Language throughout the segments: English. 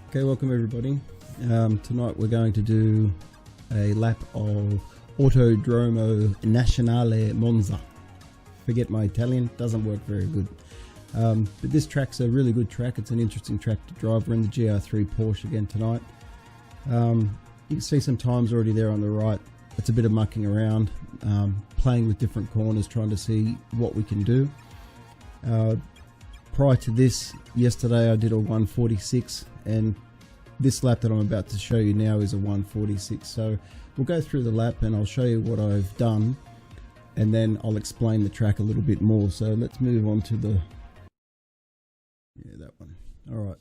Okay, welcome everybody. Tonight we're going to do a lap of Autodromo Nationale Monza. Forget my Italian, doesn't work very good. But this track's a really good track. It's an interesting track to drive. We're in the Gr3 Porsche again tonight. You can see some times already there on the right. It's a bit of mucking around, playing with different corners, trying to see what we can do. Prior to this, yesterday I did a 146, and this lap that I'm about to show you now is a 146. So we'll go through the lap and I'll show you what I've done, and then I'll explain the track a little bit more. So let's move on to the, that one. All right.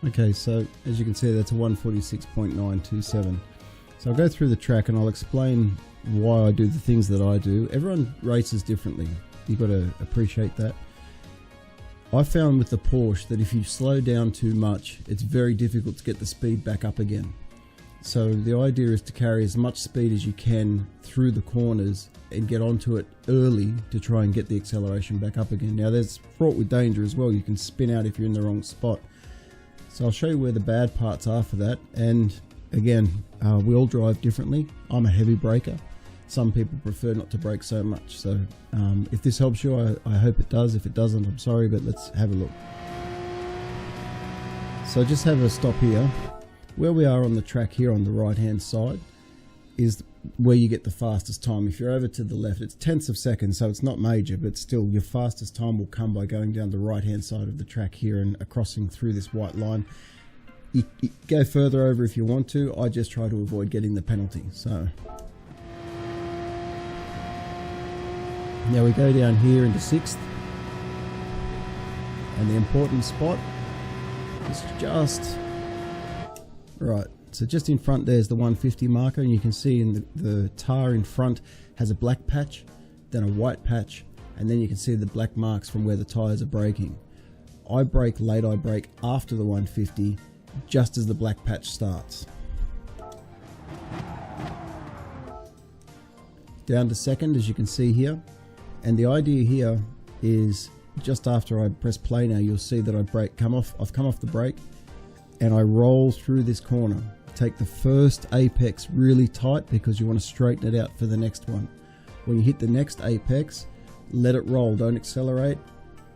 Okay, so as you can see, that's a 146.927. So I'll go through the track and I'll explain why I do the things that I do. Everyone races differently. You've got to appreciate that. I found with the Porsche that if you slow down too much, it's very difficult to get the speed back up again. So the idea is to carry as much speed as you can through the corners and get onto it early to try and get the acceleration back up again. Now there's fraught with danger as well. You can spin out if you're in the wrong spot. So I'll show you where the bad parts are for that. And again, we all drive differently. I'm a heavy braker. Some people prefer not to brake so much. So if this helps you, I hope it does. If it doesn't, I'm sorry, but let's have a look. So just have a stop here. Where we are on the track here on the right hand side is where you get the fastest time. If you're over to the left, it's tenths of seconds, so it's not major, but still your fastest time will come by going down the right hand side of the track here and crossing through this white line. You go further over if you want to. I just try to avoid getting the penalty. So now we go down here into 6th, and the important spot is just right. So just in front there's the 150 marker, and you can see in the tar in front has a black patch, then a white patch, and then you can see the black marks from where the tyres are braking. I brake late, I brake after the 150, just as the black patch starts. Down to 2nd, as you can see here, and the idea here is just after I press play now, you'll see that I've come off the brake and I roll through this corner. Take the first apex really tight because you want to straighten it out for the next one. When you hit the next apex, let it roll, don't accelerate,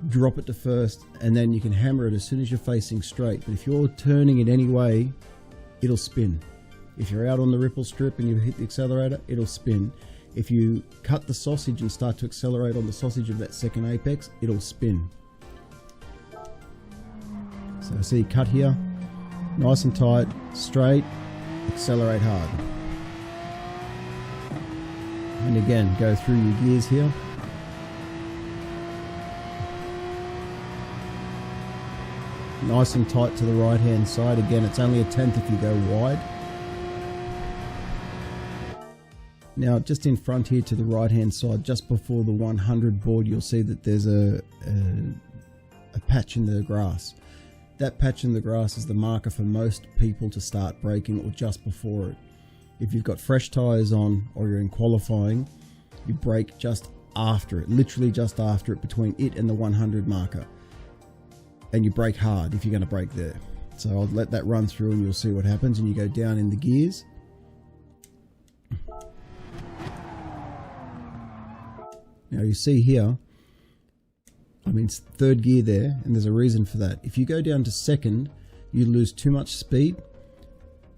drop it to first, and then you can hammer it as soon as you're facing straight. But if you're turning it any way, it'll spin. If you're out on the ripple strip and you hit the accelerator, it'll spin. If you cut the sausage and start to accelerate on the sausage of that second apex, it'll spin. So see, cut here, nice and tight, straight, accelerate hard. And again, go through your gears here. Nice and tight to the right hand side. Again, it's only a tenth if you go wide. Now just in front here to the right hand side, just before the 100 board, you'll see that there's a patch in the grass. That patch in the grass is the marker for most people to start braking, or just before it. If you've got fresh tyres on or you're in qualifying, you brake just after it, literally just after it, between it and the 100 marker. And you brake hard if you're going to brake there. So I'll let that run through and you'll see what happens. And you go down in the gears. Now you see here, I'm in third gear there, and there's a reason for that. If you go down to second, you lose too much speed.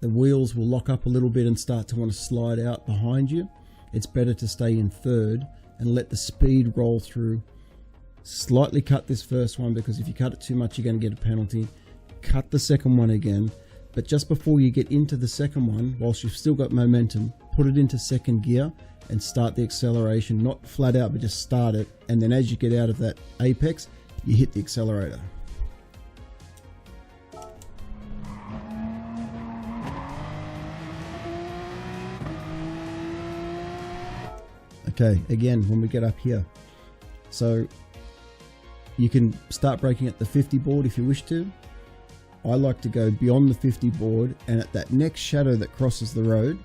The wheels will lock up a little bit and start to want to slide out behind you. It's better to stay in third and let the speed roll through. Slightly cut this first one, because if you cut it too much, you're going to get a penalty. Cut the second one again, but just before you get into the second one, whilst you've still got momentum, put it into second gear and start the acceleration, not flat out, but just start it. And then as you get out of that apex, you hit the accelerator. Okay, again, when we get up here, so you can start braking at the 50 board if you wish to. I like to go beyond the 50 board, and at that next shadow that crosses the road,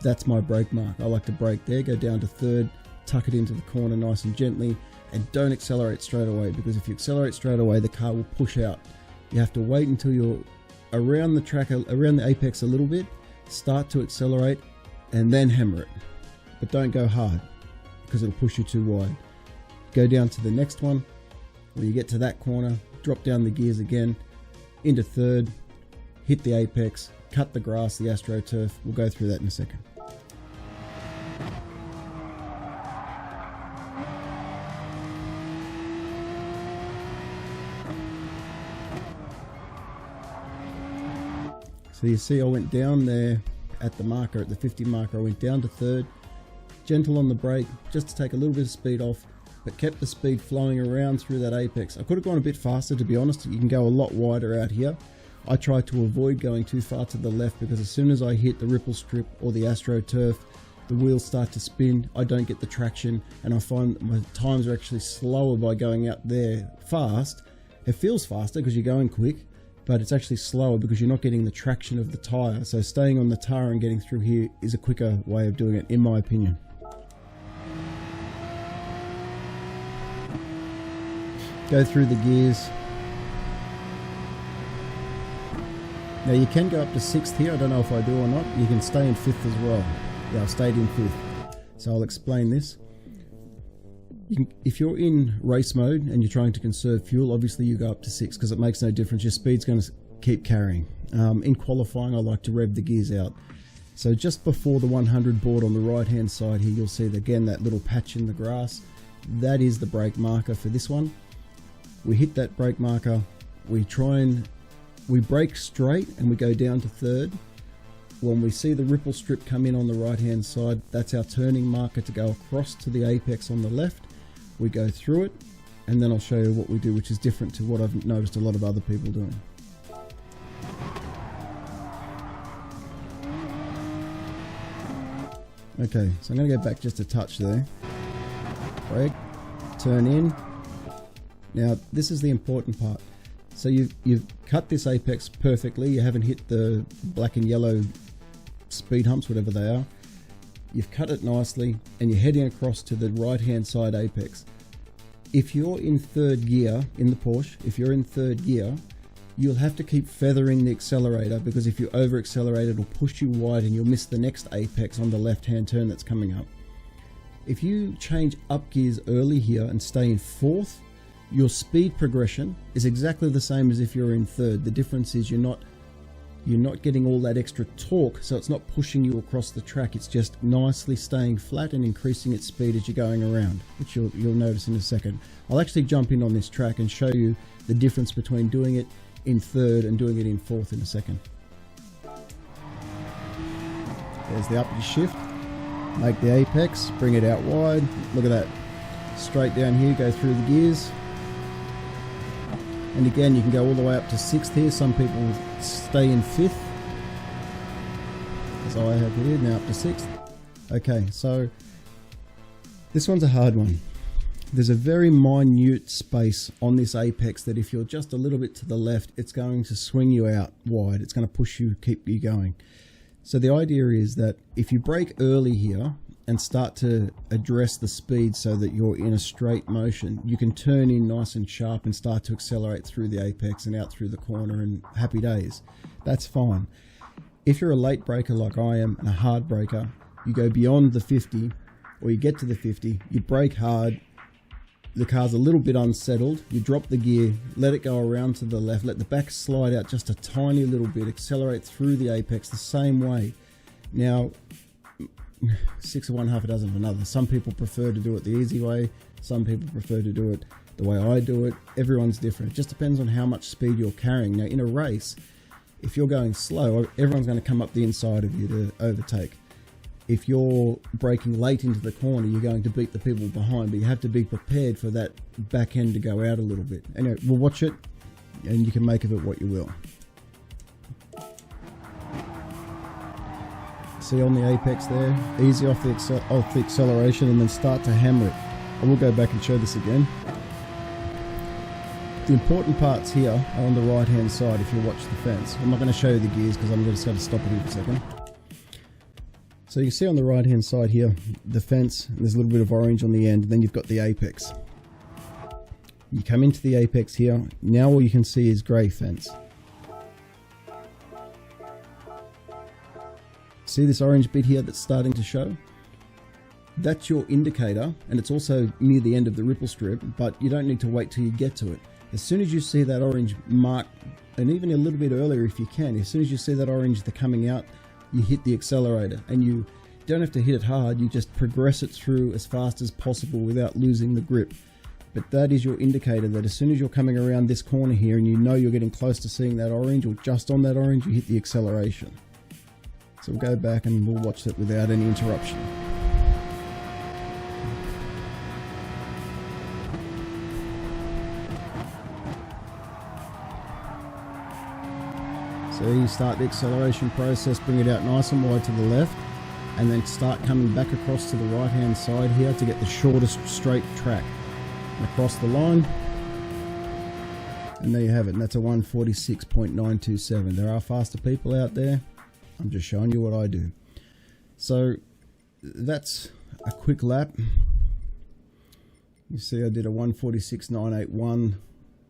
that's my brake mark. I like to brake there, go down to third, tuck it into the corner nice and gently, and don't accelerate straight away, because if you accelerate straight away, the car will push out. You have to wait until you're around the track, around the apex a little bit, start to accelerate, and then hammer it. But don't go hard, because it'll push you too wide. Go down to the next one. When you get to that corner, drop down the gears again, into third, hit the apex, cut the grass, the AstroTurf. We'll go through that in a second. So you see I went down there at the marker, at the 50 marker, I went down to third, gentle on the brake, just to take a little bit of speed off, but kept the speed flowing around through that apex. I could have gone a bit faster, to be honest. You can go a lot wider out here. I try to avoid going too far to the left, because as soon as I hit the ripple strip or the AstroTurf, the wheels start to spin, I don't get the traction, and I find that my times are actually slower by going out there fast. It feels faster because you're going quick, but it's actually slower because you're not getting the traction of the tyre. So staying on the tyre and getting through here is a quicker way of doing it, in my opinion. Go through the gears. Now you can go up to 6th here, I don't know if I do or not. You can stay in 5th as well. Yeah, I've stayed in 5th. So I'll explain this. If you're in race mode and you're trying to conserve fuel, obviously you go up to 6, because it makes no difference. Your speed's going to keep carrying. In qualifying, I like to rev the gears out. So just before the 100 board on the right hand side here, you'll see again that little patch in the grass. That is the brake marker for this one. We hit that brake marker, we brake straight and we go down to third. When we see the ripple strip come in on the right hand side, that's our turning marker to go across to the apex on the left. We go through it, and then I'll show you what we do, which is different to what I've noticed a lot of other people doing. Okay, so I'm going to go back just a touch there. Brake, turn in. Now this is the important part. So you've cut this apex perfectly. You haven't hit the black and yellow speed humps, whatever they are. You've cut it nicely, and you're heading across to the right hand side apex. If you're in third gear in the Porsche, if you're in third gear, you'll have to keep feathering the accelerator, because if you over accelerate, it'll push you wide and you'll miss the next apex on the left hand turn that's coming up. If you change up gears early here and stay in 4th, your speed progression is exactly the same as if you're in third. The difference is you're not getting all that extra torque, so it's not pushing you across the track. It's just nicely staying flat and increasing its speed as you're going around, which you'll notice in a second. I'll actually jump in on this track and show you the difference between doing it in third and doing it in 4th in a second. There's the upper shift. Make the apex, bring it out wide. Look at that. Straight down here, go through the gears. And again, you can go all the way up to 6th here. Some people stay in 5th, as I have here, now up to 6th. Okay, so this one's a hard one. There's a very minute space on this apex that if you're just a little bit to the left, it's going to swing you out wide. It's going to push you, keep you going. So the idea is that if you brake early here and start to address the speed so that you're in a straight motion, you can turn in nice and sharp and start to accelerate through the apex and out through the corner, and happy days. That's fine. If you're a late braker like I am and a hard braker, you go beyond the 50 or you get to the 50, you brake hard, the car's a little bit unsettled, you drop the gear, let it go around to the left, let the back slide out just a tiny little bit, accelerate through the apex the same way. Now, 6 of one, half a dozen of another. Some people prefer to do it the easy way, some people prefer to do it the way I do it. Everyone's different. It just depends on how much speed you're carrying. Now, in a race, if you're going slow, everyone's going to come up the inside of you to overtake. If you're braking late into the corner, you're going to beat the people behind, but you have to be prepared for that back end to go out a little bit. Anyway, we'll watch it and you can make of it what you will. See on the apex there, easy off the acceleration and then start to hammer it. I will go back and show this again. The important parts here are on the right hand side if you watch the fence. I'm not going to show you the gears because I'm just going to stop it here for a second. So you can see on the right hand side here, the fence, there's a little bit of orange on the end, and then you've got the apex. You come into the apex here, now all you can see is grey fence. See this orange bit here that's starting to show? That's your indicator, and it's also near the end of the ripple strip, but you don't need to wait till you get to it. As soon as you see that orange mark, and even a little bit earlier if you can, as soon as you see that orange coming out, you hit the accelerator, and you don't have to hit it hard, you just progress it through as fast as possible without losing the grip. But that is your indicator that as soon as you're coming around this corner here and you know you're getting close to seeing that orange or just on that orange, you hit the acceleration. So we'll go back and we'll watch it without any interruption. So you start the acceleration process, bring it out nice and wide to the left, and then start coming back across to the right hand side here to get the shortest straight track. And across the line, and there you have it, and that's a 146.927. There are faster people out there, I'm just showing you what I do. So that's a quick lap. You see I did a 146.981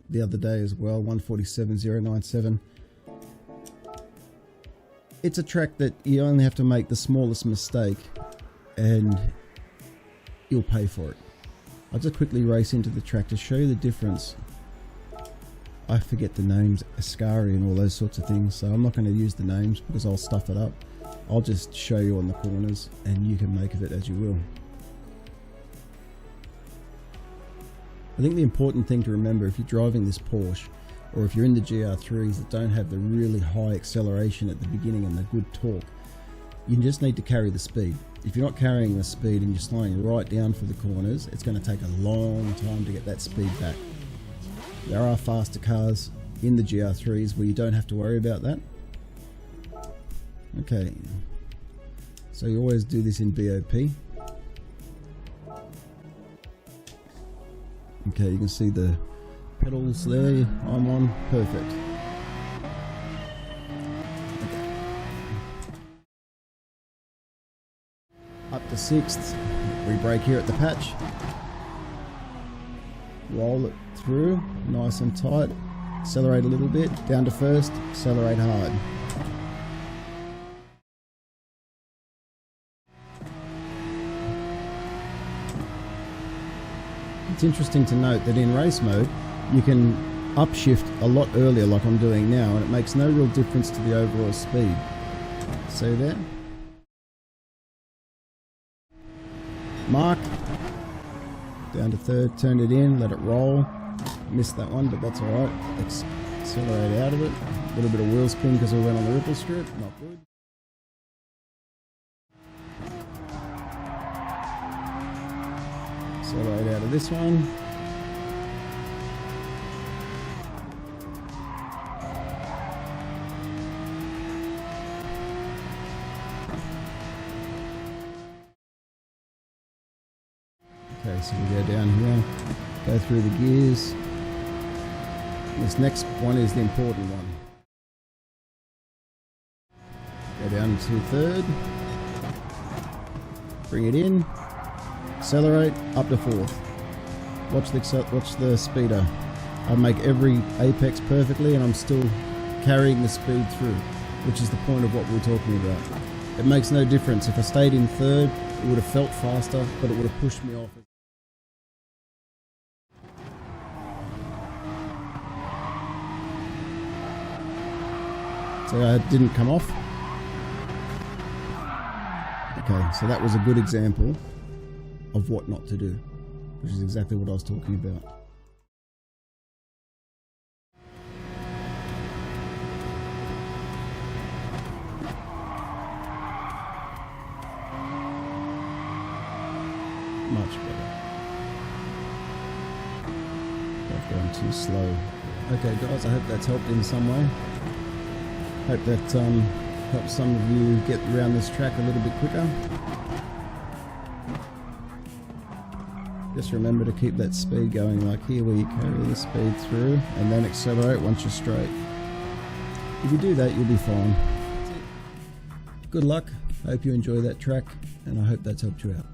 the other day as well, 147.097. It's a track that you only have to make the smallest mistake and you'll pay for it. I'll just quickly race into the track to show you the difference. I forget the names, Ascari and all those sorts of things, so I'm not going to use the names because I'll stuff it up. I'll just show you on the corners and you can make of it as you will. I think the important thing to remember if you're driving this Porsche, or if you're in the Gr3s that don't have the really high acceleration at the beginning and the good torque, you just need to carry the speed. If you're not carrying the speed and you're slowing right down for the corners, it's going to take a long time to get that speed back. There are faster cars in the Gr3s where you don't have to worry about that. Okay, so you always do this in BOP. Okay, you can see the pedals there, I'm on, perfect. Okay. Up to 6th, we brake here at the patch. Roll it through, nice and tight, accelerate a little bit, down to 1st, accelerate hard. It's interesting to note that in race mode, you can upshift a lot earlier like I'm doing now, and it makes no real difference to the overall speed. See there? Mark. Down to 3rd, turn it in, let it roll. Missed that one, but that's alright. Let's accelerate out of it. A little bit of wheel spin because we went on the ripple strip, not good. Accelerate out of this one. Okay, so we go down here, go through the gears. This next one is the important one. Go down to third, bring it in, accelerate up to fourth. Watch the speeder. I make every apex perfectly and I'm still carrying the speed through, which is the point of what we're talking about. It makes no difference. If I stayed in third, it would have felt faster, but it would have pushed me off. So it didn't come off. Okay, so that was a good example of what not to do, which is exactly what I was talking about. Much better. I've gone too slow. Okay guys, I hope that's helped in some way. Hope that helps some of you get around this track a little bit quicker. Just remember to keep that speed going, like here where you carry the speed through and then accelerate once you're straight. If you do that, you'll be fine. Good luck. Hope you enjoy that track and I hope that's helped you out.